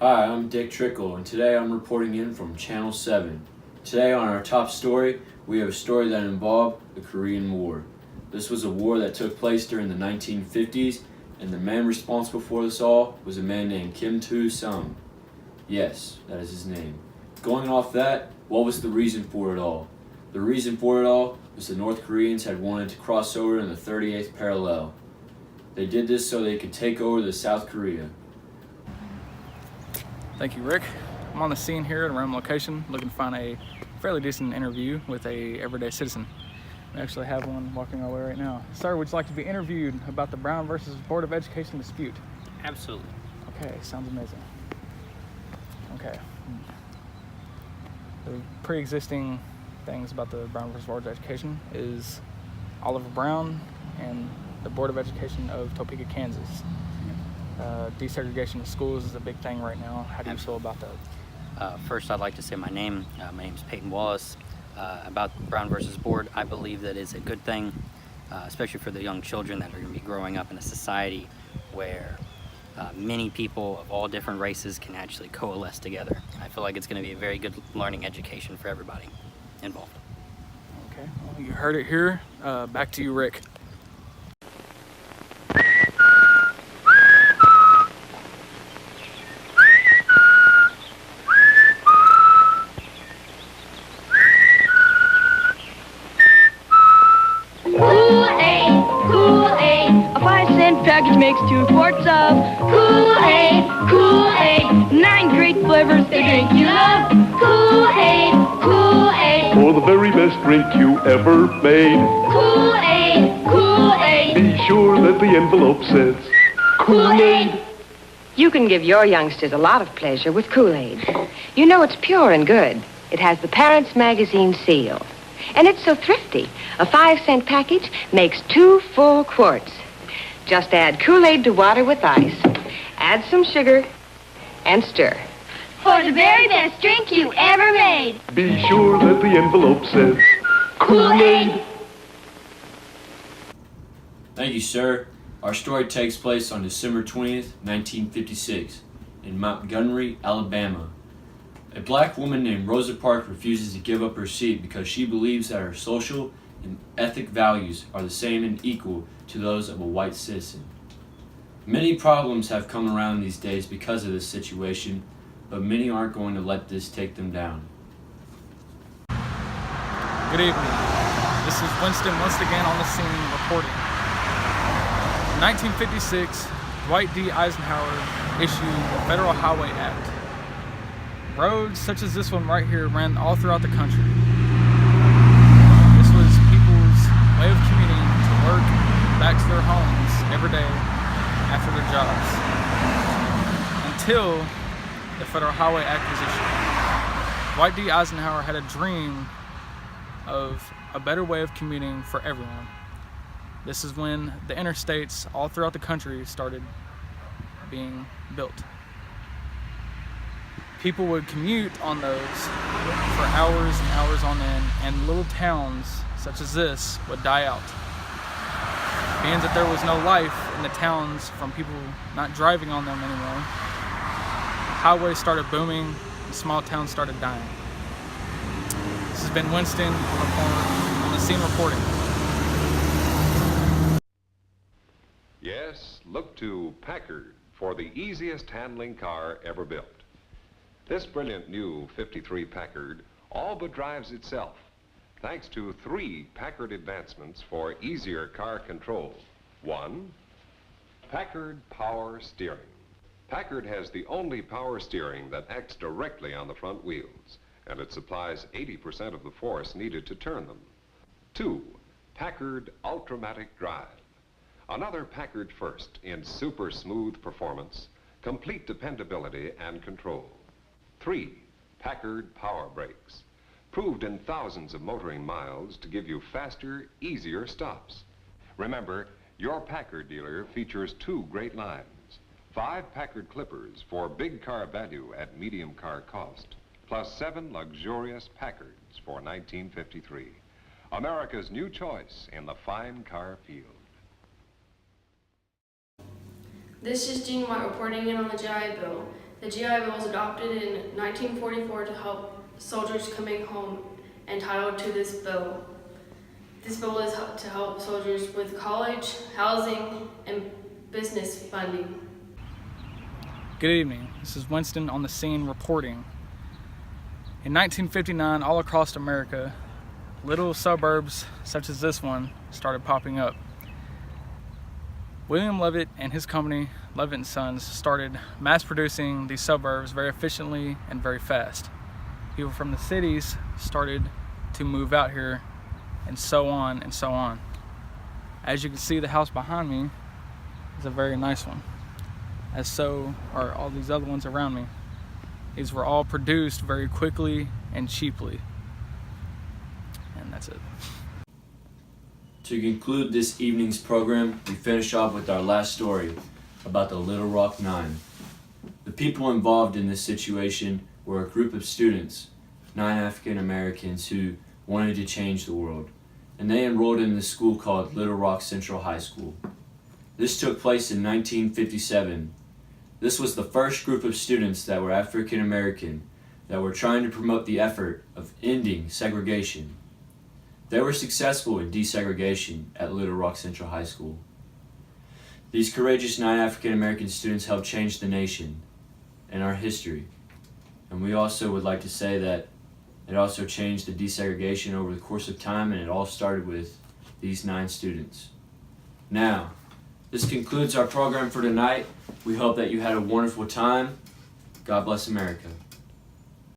Hi, I'm Dick Trickle, and today I'm reporting in from Channel 7. Today on our top story, we have a story that involved the Korean War. This was a war that took place during the 1950s, and the man responsible for this all was a man named Kim Il-sung. Yes, that is his name. Going off that, what was the reason for it all? The reason for it all was the North Koreans had wanted to cross over in the 38th parallel. They did this so they could take over the South Korea. Thank you, Rick. I'm on the scene here at a random location looking to find a fairly decent interview with a everyday citizen. We actually have one walking our way right now. Sir, would you like to be interviewed about the Brown versus Board of Education dispute? Absolutely. Okay, sounds amazing. Okay. The pre-existing things about the Brown versus Board of Education is Oliver Brown and the Board of Education of Topeka, Kansas. Desegregation of schools is a big thing right now. How do you feel about that? First, I'd like to say my name. My name is Peyton Wallace. About Brown versus Board, I believe that is a good thing, especially for the young children that are going to be growing up in a society where many people of all different races can actually coalesce together. I feel like it's going to be a very good learning education for everybody involved. Okay, well, you heard it here. Back to you, Rick. Package makes 2 quarts of Kool-Aid, Kool-Aid, 9 great flavors, the drink you love. Kool-Aid, Kool-Aid, for the very best drink you ever made. Kool-Aid, Kool-Aid, Be sure that the envelope says Kool-Aid. You can give your youngsters a lot of pleasure with Kool-Aid. You know it's pure and good. It has the Parents Magazine seal. And it's so thrifty. A 5-cent package makes 2 full quarts. Just add Kool-Aid to water with ice, add some sugar, and stir. For the very best drink you ever made. Be sure that the envelope says Kool-Aid. Thank you, sir. Our story takes place on December 20th, 1956, in Montgomery, Alabama. A black woman named Rosa Parks refuses to give up her seat because she believes that her social and ethic values are the same and equal to those of a white citizen. Many problems have come around these days because of this situation, but many aren't going to let this take them down. Good evening. This is Winston once again on the scene reporting. In 1956, Dwight D. Eisenhower issued the Federal Highway Act. Roads such as this one right here ran all throughout the country. This was people's way of commuting to work, back to their homes every day after their jobs, until the Federal Highway Act was issued. Dwight D. Eisenhower had a dream of a better way of commuting for everyone. This is when the interstates all throughout the country started being built. People would commute on those for hours and hours on end, and little towns such as this would die out. Being that there was no life in the towns from people not driving on them anymore, highways started booming and small towns started dying. This has been Winston on the scene reporting. Yes, look to Packard for the easiest handling car ever built. This brilliant new 53 Packard all but drives itself, thanks to 3 Packard advancements for easier car control. 1, Packard Power Steering. Packard has the only power steering that acts directly on the front wheels, and it supplies 80% of the force needed to turn them. 2, Packard Ultramatic Drive. Another Packard first in super smooth performance, complete dependability and control. 3, Packard Power Brakes, proved in thousands of motoring miles to give you faster, easier stops. Remember, your Packard dealer features 2 great lines. 5 Packard clippers for big car value at medium car cost, plus 7 luxurious Packards for 1953. America's new choice in the fine car field. This is Gene White reporting in on the GI Bill. The GI Bill was adopted in 1944 to help soldiers coming home entitled to this bill. This bill is to help soldiers with college, housing, and business funding. Good evening. This is Winston on the scene reporting. In 1959, all across America, little suburbs such as this one started popping up. William Levitt and his company, Levitt & Sons, started mass producing these suburbs very efficiently and very fast. People from the cities started to move out here, and so on and so on. As you can see, the house behind me is a very nice one, as so are all these other ones around me. These were all produced very quickly and cheaply. And that's it. To conclude this evening's program, we finish off with our last story about the Little Rock Nine. The people involved in this situation were a group of students, 9 African Americans who wanted to change the world, and they enrolled in this school called Little Rock Central High School. This took place in 1957. This was the first group of students that were African American that were trying to promote the effort of ending segregation. They were successful in desegregation at Little Rock Central High School. These courageous 9 African American students helped change the nation and our history. And we also would like to say that it also changed the desegregation over the course of time, and it all started with these 9 students. Now, this concludes our program for tonight. We hope that you had a wonderful time. God bless America.